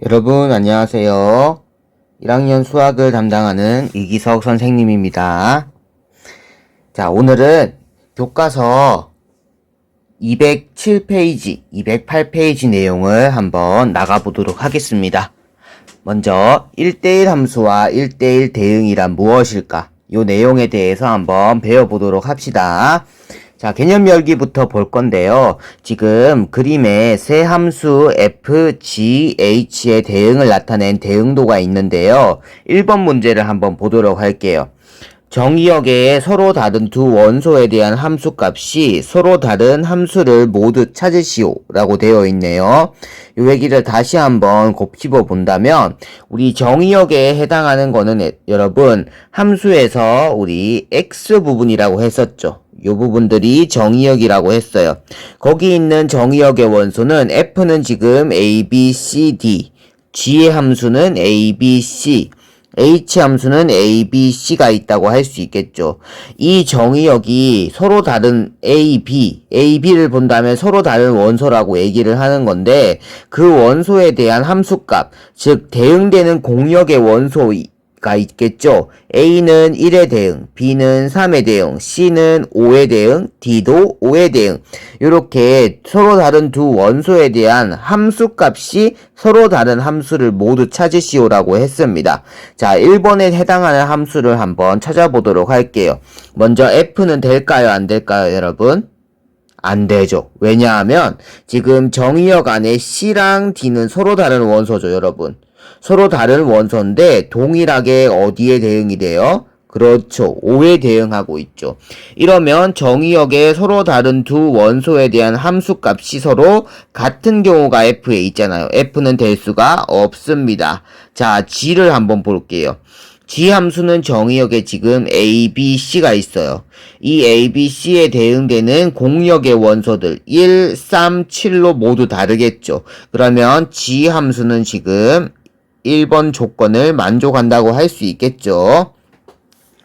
여러분 안녕하세요. 1학년 수학을 담당하는 이기석 선생님입니다. 자, 오늘은 교과서 207페이지, 208페이지 내용을 한번 나가보도록 하겠습니다. 먼저 1대1 함수와 1대1 대응이란 무엇일까? 이 내용에 대해서 한번 배워보도록 합시다. 자, 개념 열기부터 볼 건데요. 지금 그림에 세 함수 f, g, h의 대응을 나타낸 대응도가 있는데요. 1번 문제를 한번 보도록 할게요. 정의역에 서로 다른 두 원소에 대한 함수값이 서로 다른 함수를 모두 찾으시오 라고 되어 있네요. 이 얘기를 다시 한번 곱씹어 본다면 우리 정의역에 해당하는 거는 여러분 함수에서 우리 x 부분이라고 했었죠. 요 부분들이 정의역이라고 했어요. 거기 있는 정의역의 원소는 f는 지금 a, b, c, d, g의 함수는 a, b, c, h 함수는 a, b, c가 있다고 할 수 있겠죠. 이 정의역이 서로 다른 a, b를 본다면 서로 다른 원소라고 얘기를 하는 건데 그 원소에 대한 함수값, 즉 대응되는 공역의 원소가 있겠죠. A는 1의 대응, B는 3의 대응, C는 5의 대응, D도 5의 대응. 이렇게 서로 다른 두 원소에 대한 함수값이 서로 다른 함수를 모두 찾으시오라고 했습니다. 자, 1번에 해당하는 함수를 한번 찾아보도록 할게요. 먼저 F는 될까요? 안 될까요, 여러분? 안 되죠. 왜냐하면 지금 정의역 안에 C랑 D는 서로 다른 원소죠, 여러분. 서로 다른 원소인데 동일하게 어디에 대응이 돼요? 그렇죠. 5에 대응하고 있죠. 이러면 정의역에 서로 다른 두 원소에 대한 함수값이 서로 같은 경우가 F에 있잖아요. F는 될 수가 없습니다. 자, G를 한번 볼게요. G 함수는 정의역에 지금 A, B, C가 있어요. 이 A, B, C에 대응되는 공역의 원소들 1, 3, 7로 모두 다르겠죠. 그러면 G 함수는 지금 1번 조건을 만족한다고 할 수 있겠죠.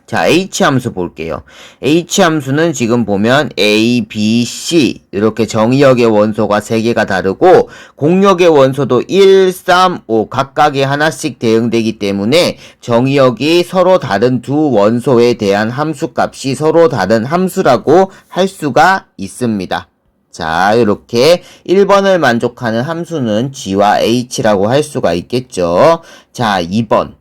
자, H 함수 볼게요. H 함수는 지금 보면 A, B, C 이렇게 정의역의 원소가 3개가 다르고 공역의 원소도 1, 3, 5 각각에 하나씩 대응되기 때문에 정의역이 서로 다른 두 원소에 대한 함수값이 서로 다른 함수라고 할 수가 있습니다. 자, 이렇게 1번을 만족하는 함수는 G와 H라고 할 수가 있겠죠. 자, 2번.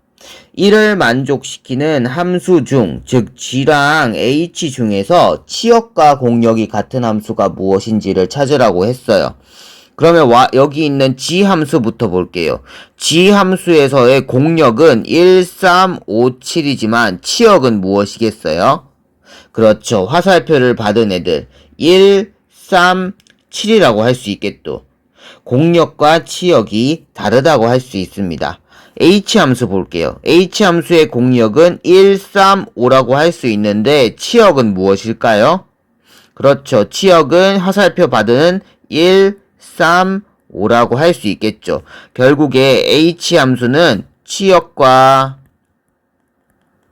1을 만족시키는 함수 중, 즉 G랑 H 중에서 치역과 공역이 같은 함수가 무엇인지를 찾으라고 했어요. 그러면 여기 있는 G 함수부터 볼게요. G 함수에서의 공역은 1, 3, 5, 7이지만 치역은 무엇이겠어요? 그렇죠. 화살표를 받은 애들. 1, 3, 7이라고 할 수 있겠죠. 공역과 치역이 다르다고 할 수 있습니다. H 함수 볼게요. H 함수의 공역은 1, 3, 5라고 할 수 있는데 치역은 무엇일까요? 그렇죠. 치역은 화살표 받은 1, 3, 5라고 할 수 있겠죠. 결국에 H 함수는 치역과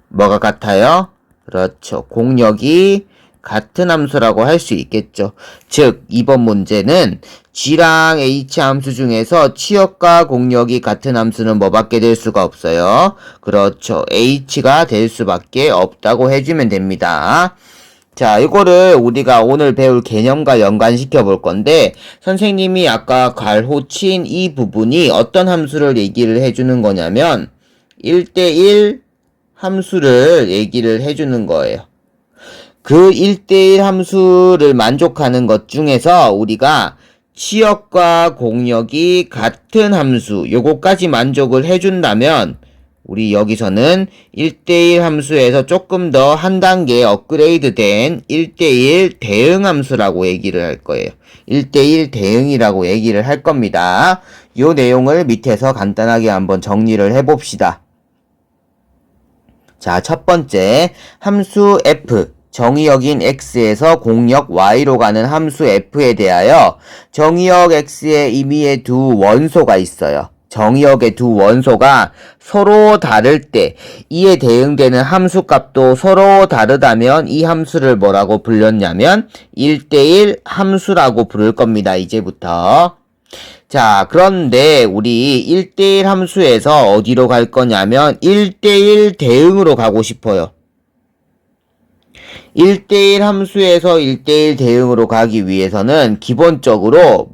뭐가 같아요? 그렇죠. 공역이 같은 함수라고 할 수 있겠죠. 즉 2번 문제는 G랑 H 함수 중에서 치역과 공역이 같은 함수는 뭐밖에 될 수가 없어요. 그렇죠. H가 될 수밖에 없다고 해주면 됩니다. 자, 이거를 우리가 오늘 배울 개념과 연관시켜 볼 건데 선생님이 아까 괄호 친 이 부분이 어떤 함수를 얘기를 해주는 거냐면 1대1 함수를 얘기를 해주는 거예요. 그 1대1 함수를 만족하는 것 중에서 우리가 치역과 공역이 같은 함수 요거까지 만족을 해준다면 우리 여기서는 1대1 함수에서 조금 더 한 단계 업그레이드 된 1대1 대응 함수라고 얘기를 할 거예요. 1대1 대응이라고 얘기를 할 겁니다. 요 내용을 밑에서 간단하게 한번 정리를 해봅시다. 자, 첫 번째 함수 f 정의역인 x에서 공역 y로 가는 함수 f에 대하여 정의역 x의 임의의 두 원소가 있어요. 정의역의 두 원소가 서로 다를 때 이에 대응되는 함수값도 서로 다르다면 이 함수를 뭐라고 불렸냐면 1대1 함수라고 부를 겁니다. 이제부터. 자, 그런데 우리 1대1 함수에서 어디로 갈 거냐면 1대1 대응으로 가고 싶어요. 1대1 함수에서 1대1 대응으로 가기 위해서는 기본적으로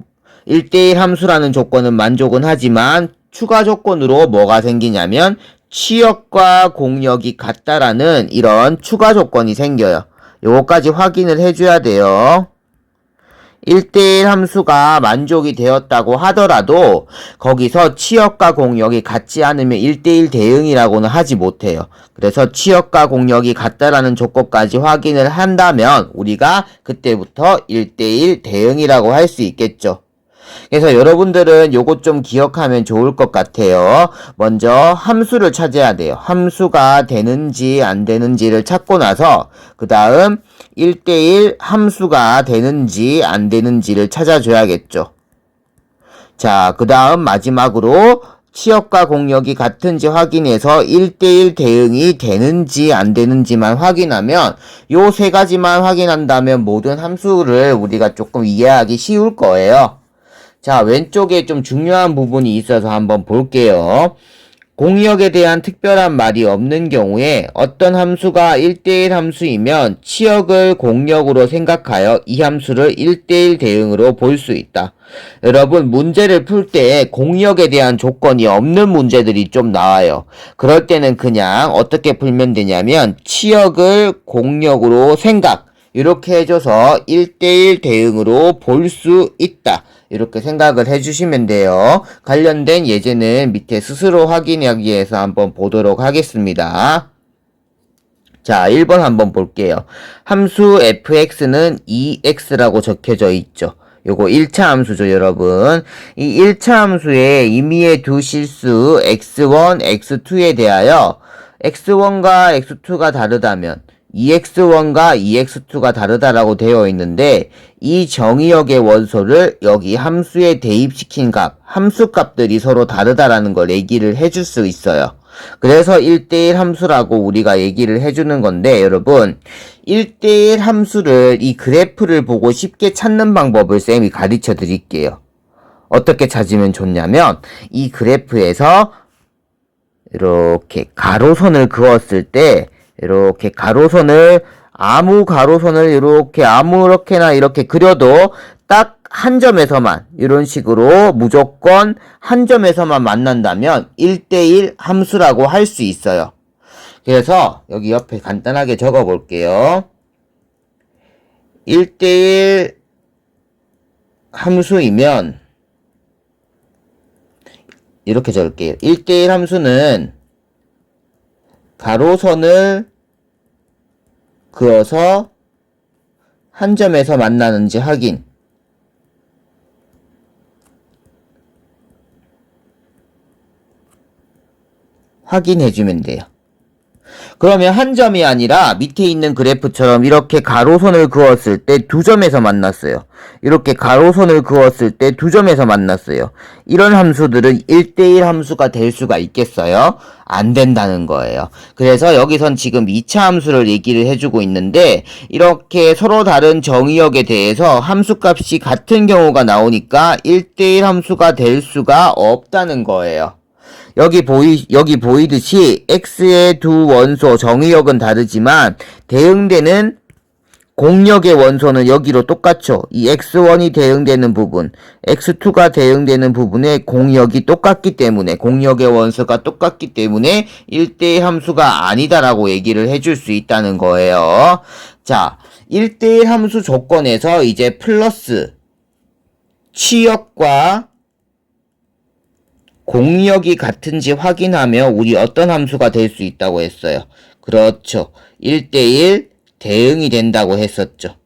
1대1 함수라는 조건은 만족은 하지만 추가 조건으로 뭐가 생기냐면 취역과 공역이 같다라는 이런 추가 조건이 생겨요. 요거까지 확인을 해줘야 돼요. 1대1 함수가 만족이 되었다고 하더라도 거기서 취역과 공역이 같지 않으면 1대1 대응이라고는 하지 못해요. 그래서 취역과 공역이 같다라는 조건까지 확인을 한다면 우리가 그때부터 1대1 대응이라고 할 수 있겠죠. 그래서 여러분들은 요것 좀 기억하면 좋을 것 같아요. 먼저 함수를 찾아야 돼요. 함수가 되는지 안 되는지를 찾고 나서 그 다음 1대1 함수가 되는지 안 되는지를 찾아줘야겠죠. 자, 그 다음 마지막으로 취역과 공역이 같은지 확인해서 1대1 대응이 되는지 안 되는지만 확인하면 요 세 가지만 확인한다면 모든 함수를 우리가 조금 이해하기 쉬울 거예요. 자, 왼쪽에 좀 중요한 부분이 있어서 한번 볼게요. 공역에 대한 특별한 말이 없는 경우에 어떤 함수가 1대1 함수이면 취역을 공역으로 생각하여 이 함수를 1대1 대응으로 볼 수 있다. 여러분, 문제를 풀 때 공역에 대한 조건이 없는 문제들이 좀 나와요. 그럴 때는 그냥 어떻게 풀면 되냐면 취역을 공역으로 생각, 이렇게 해줘서 1대1 대응으로 볼 수 있다. 이렇게 생각을 해주시면 돼요. 관련된 예제는 밑에 스스로 확인하기 위해서 한번 보도록 하겠습니다. 자, 1번 한번 볼게요. 함수 fx는 2x라고 적혀져 있죠. 요거 1차 함수죠, 여러분. 이 1차 함수의 임의의 두 실수 x1, x2에 대하여 x1과 x2가 다르다면 2x1과 2x2가 다르다라고 되어 있는데 이 정의역의 원소를 여기 함수에 대입시킨 값, 함수값들이 서로 다르다라는 걸 얘기를 해줄 수 있어요. 그래서 1대1 함수라고 우리가 얘기를 해주는 건데 여러분 1대1 함수를 이 그래프를 보고 쉽게 찾는 방법을 쌤이 가르쳐 드릴게요. 어떻게 찾으면 좋냐면 이 그래프에서 이렇게 가로선을 그었을 때 이렇게 가로선을 아무 가로선을 이렇게 아무렇게나 이렇게 그려도 딱 한 점에서만 이런 식으로 무조건 한 점에서만 만난다면 1대1 함수라고 할 수 있어요. 그래서 여기 옆에 간단하게 적어 볼게요. 1대1 함수이면 이렇게 적을게요. 1대1 함수는 가로선을 그어서 한 점에서 만나는지 확인해주면 돼요. 그러면 한 점이 아니라 밑에 있는 그래프처럼 이렇게 가로선을 그었을 때 두 점에서 만났어요. 이렇게 가로선을 그었을 때 두 점에서 만났어요. 이런 함수들은 1대1 함수가 될 수가 있겠어요? 안 된다는 거예요. 그래서 여기선 지금 2차 함수를 얘기를 해주고 있는데 이렇게 서로 다른 정의역에 대해서 함수값이 같은 경우가 나오니까 1대1 함수가 될 수가 없다는 거예요. 여기 보이듯이 x의 두 원소 정의역은 다르지만 대응되는 공역의 원소는 여기로 똑같죠. 이 x1이 대응되는 부분, x2가 대응되는 부분에 공역이 똑같기 때문에 공역의 원소가 똑같기 때문에 1대1 함수가 아니다라고 얘기를 해줄 수 있다는 거예요. 자, 1대1 함수 조건에서 이제 플러스 취역과 공역이 같은지 확인하며 우리 어떤 함수가 될 수 있다고 했어요. 그렇죠. 1대1 대응이 된다고 했었죠.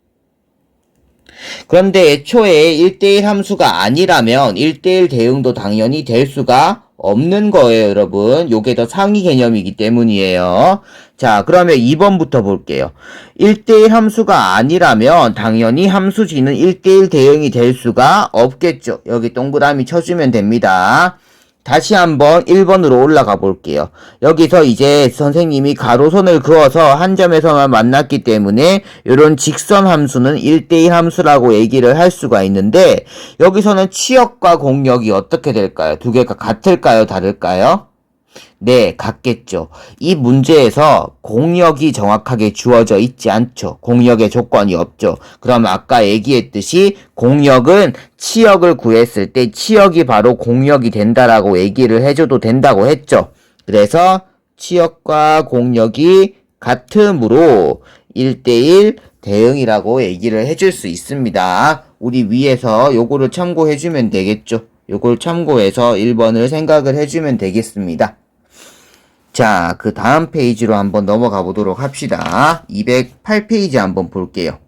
그런데 애초에 1대1 함수가 아니라면 1대1 대응도 당연히 될 수가 없는 거예요, 여러분. 요게 더 상위 개념이기 때문이에요. 자, 그러면 2번부터 볼게요. 1대1 함수가 아니라면 당연히 함수 G는 1대1 대응이 될 수가 없겠죠. 여기 동그라미 쳐주면 됩니다. 다시 한번 1번으로 올라가 볼게요. 여기서 이제 선생님이 가로선을 그어서 한 점에서만 만났기 때문에 이런 직선 함수는 1대1 함수라고 얘기를 할 수가 있는데, 여기서는 치역과 공역이 어떻게 될까요? 두 개가 같을까요? 다를까요? 네, 같겠죠. 이 문제에서 공역이 정확하게 주어져 있지 않죠. 공역의 조건이 없죠. 그럼 아까 얘기했듯이 공역은 치역을 구했을 때 치역이 바로 공역이 된다라고 얘기를 해줘도 된다고 했죠. 그래서 치역과 공역이 같으므로 1대1 대응이라고 얘기를 해줄 수 있습니다. 우리 위에서 요거를 참고해주면 되겠죠. 요걸 참고해서 1번을 생각을 해주면 되겠습니다. 자, 그 다음 페이지로 한번 넘어가 보도록 합시다. 208페이지 한번 볼게요.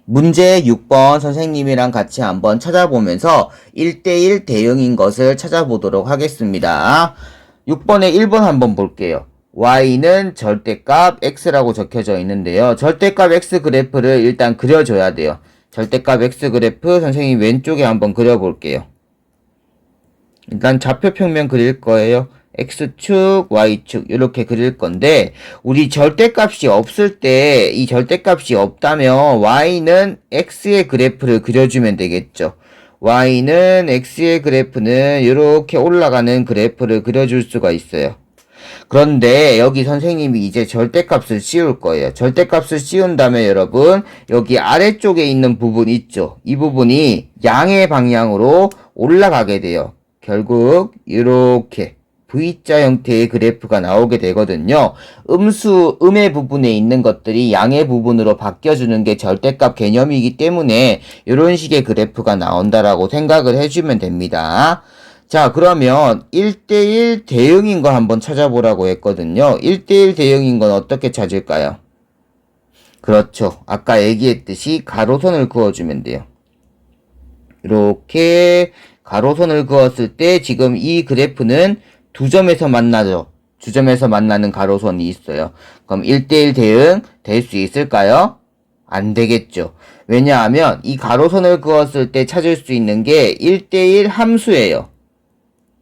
문제 6번 선생님이랑 같이 한번 찾아보면서 1대1 대응인 것을 찾아보도록 하겠습니다. 6번에 1번 한번 볼게요. y는 절대값 x라고 적혀져 있는데요. 절대값 x 그래프를 일단 그려줘야 돼요. 절대값 x 그래프 선생님 왼쪽에 한번 그려볼게요. 일단 좌표평면 그릴 거예요. x축, y축 이렇게 그릴 건데, 우리 절대값이 없을 때 이 절대값이 없다면 y는 x의 그래프를 그려주면 되겠죠. y는 x의 그래프는 이렇게 올라가는 그래프를 그려줄 수가 있어요. 그런데 여기 선생님이 이제 절대값을 씌울 거예요. 절대값을 씌운 다음에 여러분 여기 아래쪽에 있는 부분 있죠. 이 부분이 양의 방향으로 올라가게 돼요. 결국 이렇게 V자 형태의 그래프가 나오게 되거든요. 음의 부분에 있는 것들이 양의 부분으로 바뀌어주는 게 절대값 개념이기 때문에 이런 식의 그래프가 나온다라고 생각을 해주면 됩니다. 자, 그러면 1대1 대응인 거 한번 찾아보라고 했거든요. 1대1 대응인 건 어떻게 찾을까요? 그렇죠. 아까 얘기했듯이 가로선을 그어주면 돼요. 이렇게 가로선을 그었을 때 지금 이 그래프는 두 점에서 만나죠. 두 점에서 만나는 가로선이 있어요. 그럼 1대1 대응 될 수 있을까요? 안 되겠죠. 왜냐하면 이 가로선을 그었을 때 찾을 수 있는 게 1대1 함수예요.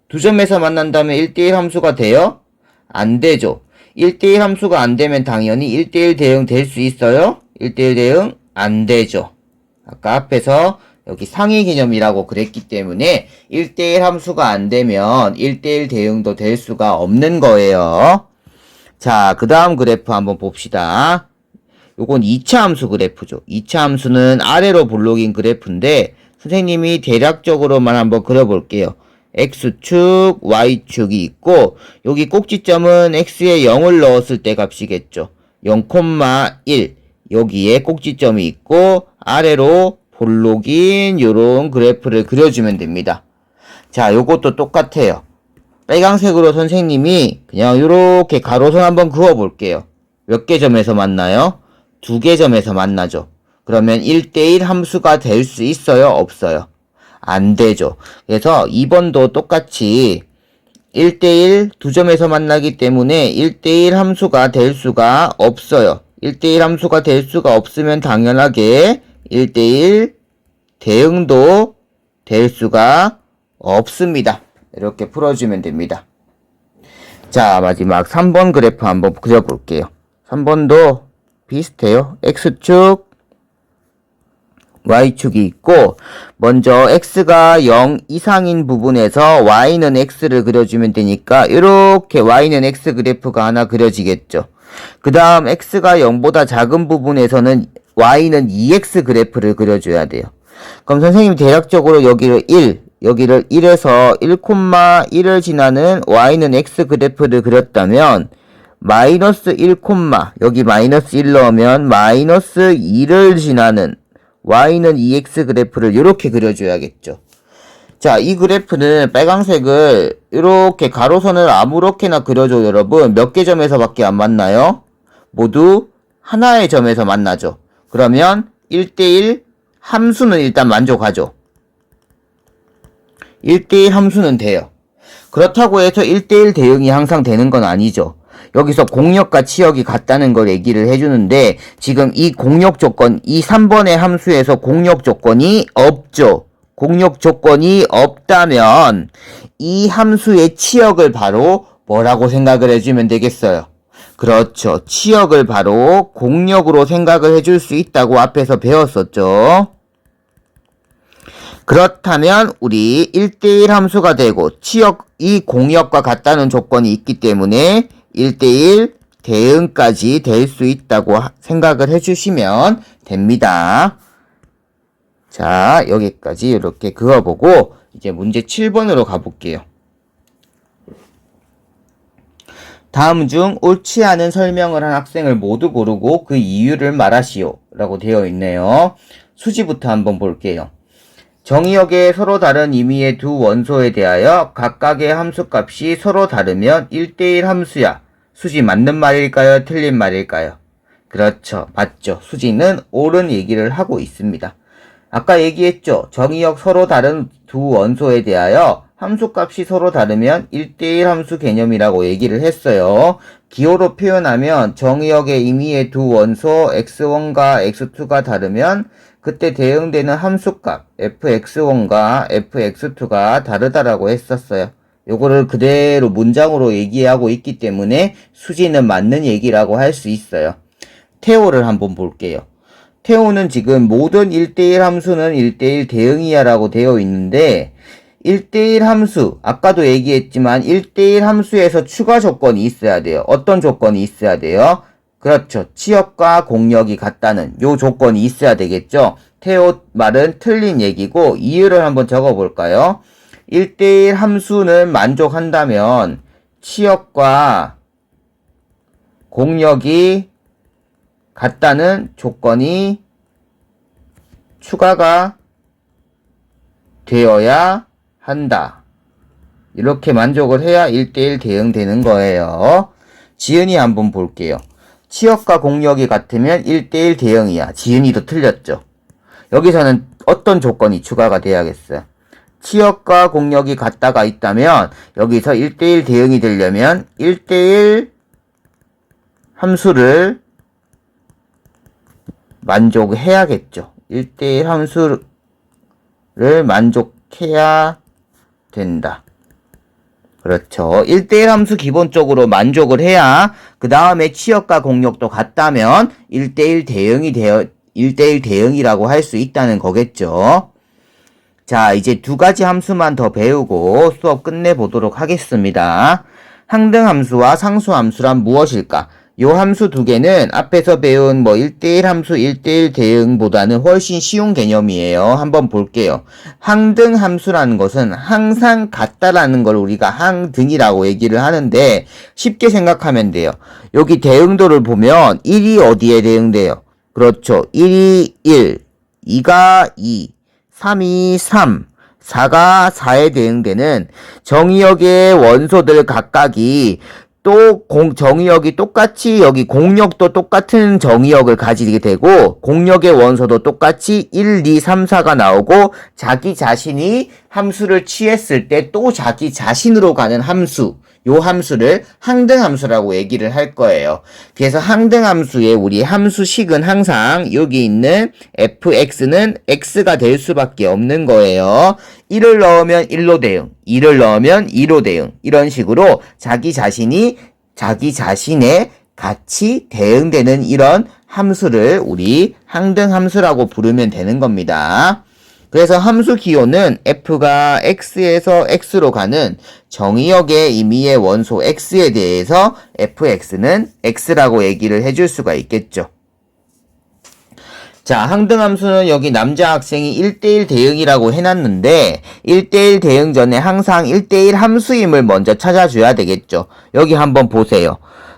두 점에서 만난다면 1대1 함수가 돼요? 안 되죠. 1대1 함수가 안 되면 당연히 1대1 대응 될 수 있어요? 1대1 대응 안 되죠. 아까 앞에서 여기 상위 개념이라고 그랬기 때문에 1대1 함수가 안 되면 1대1 대응도 될 수가 없는 거예요. 자, 그 다음 그래프 한번 봅시다. 요건 2차 함수 그래프죠. 2차 함수는 아래로 볼록인 그래프인데 선생님이 대략적으로만 한번 그려볼게요. x축, y축이 있고 여기 꼭지점은 x에 0을 넣었을 때 값이겠죠. 0,1 여기에 꼭지점이 있고 아래로 볼록인 요런 그래프를 그려주면 됩니다. 자, 요것도 똑같아요. 빨강색으로 선생님이 그냥 요렇게 가로선 한번 그어볼게요. 몇 개 점에서 만나요? 2개 점에서 만나죠. 그러면 1대1 함수가 될 수 있어요? 없어요? 안 되죠. 그래서 2번도 똑같이 1대1 두 점에서 만나기 때문에 1대1 함수가 될 수가 없어요. 1대1 함수가 될 수가 없으면 당연하게 1대1 대응도 될 수가 없습니다. 이렇게 풀어주면 됩니다. 자, 마지막 3번 그래프 한번 그려볼게요. 3번도 비슷해요. x축, y축이 있고 먼저 x가 0 이상인 부분에서 y는 x를 그려주면 되니까 이렇게 y는 x 그래프가 하나 그려지겠죠. 그 다음 x가 0보다 작은 부분에서는 y는 2x 그래프를 그려줘야 돼요. 그럼 선생님이 대략적으로 여기를 1에서 1,1을 지나는 y는 x 그래프를 그렸다면 마이너스 1, 여기 마이너스 1 넣으면 마이너스 2를 지나는 y는 2x 그래프를 이렇게 그려줘야겠죠. 자, 이 그래프는 빨강색을 이렇게 가로선을 아무렇게나 그려줘. 여러분 몇 개 점에서밖에 안 만나요? 모두 하나의 점에서 만나죠. 그러면 1대1 함수는 일단 만족하죠. 1대1 함수는 돼요. 그렇다고 해서 1대1 대응이 항상 되는 건 아니죠. 여기서 공역과 치역이 같다는 걸 얘기를 해주는데 지금 이 공역 조건, 이 3번의 함수에서 공역 조건이 없죠. 공역 조건이 없다면 이 함수의 치역을 바로 뭐라고 생각을 해주면 되겠어요? 그렇죠. 치역을 바로 공역으로 생각을 해줄 수 있다고 앞에서 배웠었죠. 그렇다면 우리 1대1 함수가 되고 치역이 공역과 같다는 조건이 있기 때문에 1대1 대응까지 될 수 있다고 생각을 해주시면 됩니다. 자, 여기까지 이렇게 그어보고 이제 문제 7번으로 가볼게요. 다음 중 옳지 않은 설명을 한 학생을 모두 고르고 그 이유를 말하시오 라고 되어 있네요. 수지부터 한번 볼게요. 정의역의 서로 다른 의미의 두 원소에 대하여 각각의 함수값이 서로 다르면 1대1 함수야. 수지 맞는 말일까요? 틀린 말일까요? 그렇죠. 맞죠. 수지는 옳은 얘기를 하고 있습니다. 아까 얘기했죠. 정의역 서로 다른 두 원소에 대하여 함수값이 서로 다르면 1대1 함수 개념이라고 얘기를 했어요. 기호로 표현하면 정의역의 의미의 두 원소 x1과 x2가 다르면 그때 대응되는 함수값 fx1과 fx2가 다르다라고 했었어요. 요거를 그대로 문장으로 얘기하고 있기 때문에 수지는 맞는 얘기라고 할 수 있어요. 태호를 한번 볼게요. 태호는 지금 모든 1대1 함수는 1대1 대응이야 라고 되어 있는데 1대1 함수, 아까도 얘기했지만 1대1 함수에서 추가 조건이 있어야 돼요. 어떤 조건이 있어야 돼요? 그렇죠. 치역과 공역이 같다는 요 조건이 있어야 되겠죠. 태호 말은 틀린 얘기고 이유를 한번 적어볼까요? 1대1 함수는 만족한다면 치역과 공역이 같다는 조건이 추가가 되어야 한다. 이렇게 만족을 해야 1대1 대응되는 거예요. 지은이 한번 볼게요. 치역과 공역이 같으면 1대1 대응이야. 지은이도 틀렸죠. 여기서는 어떤 조건이 추가가 돼야겠어요? 치역과 공역이 같다가 있다면 여기서 1대1 대응이 되려면 1대1 함수를 만족해야겠죠. 1대1 함수를 만족해야 된다. 그렇죠. 1대1 함수 기본적으로 만족을 해야 그 다음에 치역과 공역도 같다면 1대1 대응이라고 할 수 있다는 거겠죠. 자, 이제 두 가지 함수만 더 배우고 수업 끝내보도록 하겠습니다. 항등함수와 상수함수란 무엇일까? 요 함수 두 개는 앞에서 배운 1대1 함수 1대1 대응보다는 훨씬 쉬운 개념이에요. 한번 볼게요. 항등함수라는 것은 항상 같다라는 걸 우리가 항등이라고 얘기를 하는데 쉽게 생각하면 돼요. 여기 대응도를 보면 1이 어디에 대응돼요? 그렇죠. 1이 1, 2가 2, 3이 3, 4가 4에 대응되는 정의역의 원소들 각각이 또 정의역이 똑같이 여기 공역도 똑같은 정의역을 가지게 되고 공역의 원소도 똑같이 1, 2, 3, 4가 나오고 자기 자신이 함수를 취했을 때 또 자기 자신으로 가는 함수, 요 함수를 항등함수라고 얘기를 할 거예요. 그래서 항등함수의 우리 함수식은 항상 여기 있는 fx는 x가 될 수밖에 없는 거예요. 1을 넣으면 1로 대응, 2를 넣으면 2로 대응, 이런 식으로 자기 자신이 자기 자신의 같이 대응되는 이런 함수를 우리 항등함수라고 부르면 되는 겁니다. 그래서 함수 기호는 f가 x에서 x로 가는 정의역의 의미의 원소 x에 대해서 fx는 x라고 얘기를 해줄 수가 있겠죠. 자, 항등함수는 여기 남자 학생이 1대1 대응이라고 해놨는데 1대1 대응 전에 항상 1대1 함수임을 먼저 찾아줘야 되겠죠. 여기 한번 보세요.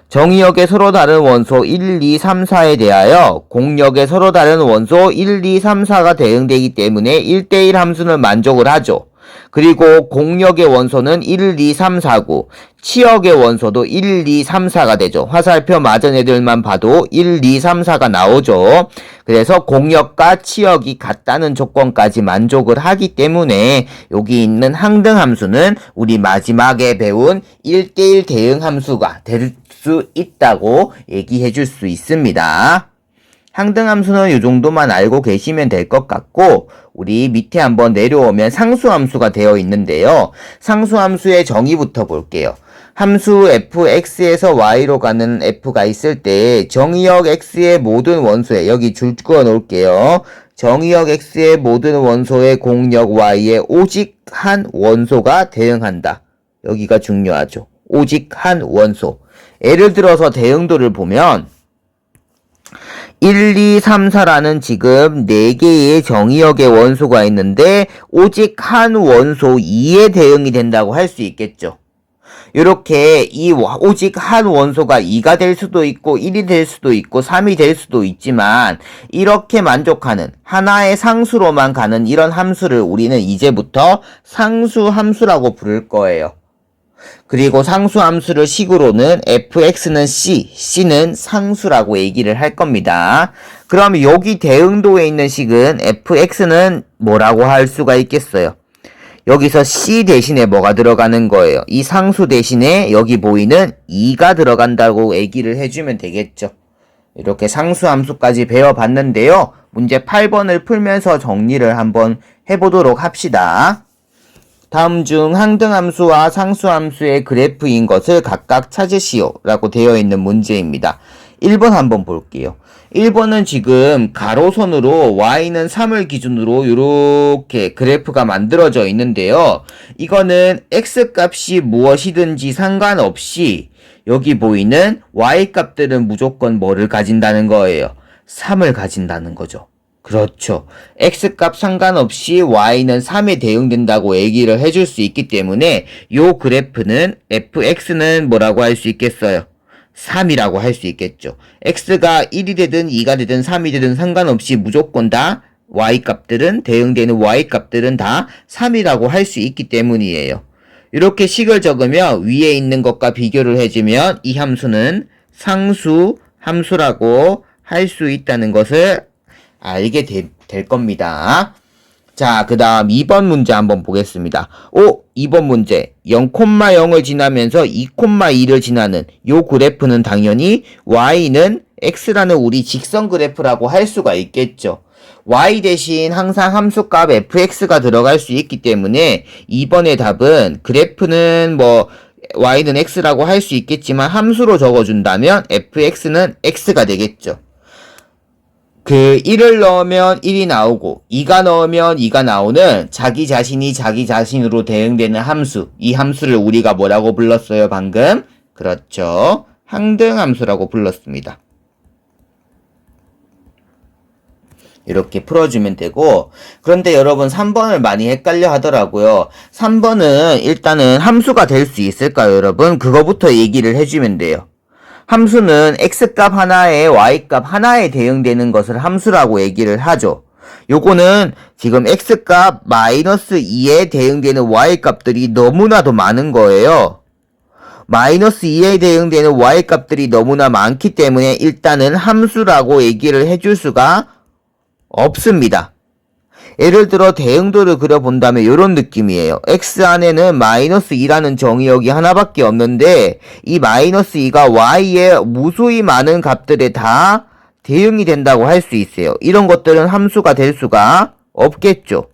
정의역의 서로 다른 원소 1, 2, 3, 4에 대하여 공역의 서로 다른 원소 1, 2, 3, 4가 대응되기 때문에 1대1 함수는 만족을 하죠. 그리고 공역의 원소는 1, 2, 3, 4고 치역의 원소도 1, 2, 3, 4가 되죠. 화살표 맞은 애들만 봐도 1, 2, 3, 4가 나오죠. 그래서 공역과 치역이 같다는 조건까지 만족을 하기 때문에 여기 있는 항등함수는 우리 마지막에 배운 1대1 대응함수가 될 수 있다고 얘기해 줄 수 있습니다. 항등함수는 이 정도만 알고 계시면 될 것 같고, 우리 밑에 한번 내려오면 상수함수가 되어 있는데요. 상수함수의 정의부터 볼게요. 함수 fx에서 y로 가는 f가 있을 때 정의역 x의 모든 원소에, 여기 줄 그어 놓을게요. 정의역 x의 모든 원소에 공역 y에 오직 한 원소가 대응한다. 여기가 중요하죠. 오직 한 원소. 예를 들어서 대응도를 보면 1, 2, 3, 4라는 지금 4개의 정의역의 원소가 있는데 오직 한 원소 2에 대응이 된다고 할 수 있겠죠. 이렇게 이 오직 한 원소가 2가 될 수도 있고 1이 될 수도 있고 3이 될 수도 있지만 이렇게 만족하는 하나의 상수로만 가는 이런 함수를 우리는 이제부터 상수함수라고 부를 거예요. 그리고 상수함수를 식으로는 fx는 c는 상수라고 얘기를 할 겁니다. 그럼 여기 대응도에 있는 식은 fx는 뭐라고 할 수가 있겠어요? 여기서 c 대신에 뭐가 들어가는 거예요? 이 상수 대신에 여기 보이는 2가 들어간다고 얘기를 해주면 되겠죠. 이렇게 상수함수까지 배워봤는데요. 문제 8번을 풀면서 정리를 한번 해보도록 합시다. 다음 중 항등함수와 상수함수의 그래프인 것을 각각 찾으시오 라고 되어 있는 문제입니다. 1번 한번 볼게요. 1번은 지금 가로선으로 y는 3을 기준으로 이렇게 그래프가 만들어져 있는데요. 이거는 x값이 무엇이든지 상관없이 여기 보이는 y값들은 무조건 뭐를 가진다는 거예요? 3을 가진다는 거죠. 그렇죠. x값 상관없이 y는 3에 대응된다고 얘기를 해줄 수 있기 때문에 요 그래프는 fx는 뭐라고 할 수 있겠어요? 3이라고 할 수 있겠죠. x가 1이 되든 2가 되든 3이 되든 상관없이 무조건 다 y값들은 대응되는 y값들은 다 3이라고 할 수 있기 때문이에요. 이렇게 식을 적으면 위에 있는 것과 비교를 해주면 이 함수는 상수 함수라고 할 수 있다는 것을 알게 될 겁니다. 자, 그 다음 2번 문제 한번 보겠습니다. 2번 문제 0,0을 지나면서 2,2를 지나는 요 그래프는 당연히 y는 x라는 우리 직선 그래프라고 할 수가 있겠죠. y 대신 항상 함수값 fx가 들어갈 수 있기 때문에 2번의 답은 그래프는 뭐 y는 x라고 할 수 있겠지만 함수로 적어준다면 fx는 x가 되겠죠. 1을 넣으면 1이 나오고 2가 넣으면 2가 나오는 자기 자신이 자기 자신으로 대응되는 함수. 이 함수를 우리가 뭐라고 불렀어요, 방금? 그렇죠. 항등함수라고 불렀습니다. 이렇게 풀어주면 되고, 그런데 여러분 3번을 많이 헷갈려 하더라고요. 3번은 일단은 함수가 될 수 있을까요, 여러분? 그거부터 얘기를 해주면 돼요. 함수는 x값 하나에 y값 하나에 대응되는 것을 함수라고 얘기를 하죠. 요거는 지금 x값 마이너스 2에 대응되는 y값들이 너무나도 많은 거예요. 마이너스 2에 대응되는 y값들이 너무나 많기 때문에 일단은 함수라고 얘기를 해줄 수가 없습니다. 예를 들어 대응도를 그려본다면 이런 느낌이에요. x 안에는 마이너스 2라는 정의역이 하나밖에 없는데 이 마이너스 2가 y의 무수히 많은 값들에 다 대응이 된다고 할 수 있어요. 이런 것들은 함수가 될 수가 없겠죠.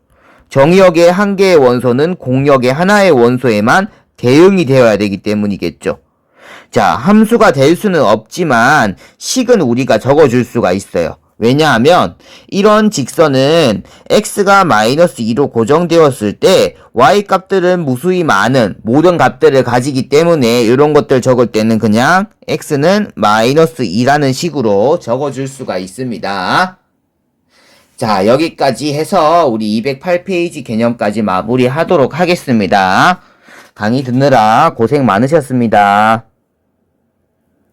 정의역의 한 개의 원소는 공역의 하나의 원소에만 대응이 되어야 되기 때문이겠죠. 자, 함수가 될 수는 없지만 식은 우리가 적어줄 수가 있어요. 왜냐하면 이런 직선은 x가 마이너스 2로 고정되었을 때 y값들은 무수히 많은 모든 값들을 가지기 때문에 이런 것들 적을 때는 그냥 x는 마이너스 2라는 식으로 적어줄 수가 있습니다. 자, 여기까지 해서 우리 208페이지 개념까지 마무리하도록 하겠습니다. 강의 듣느라 고생 많으셨습니다.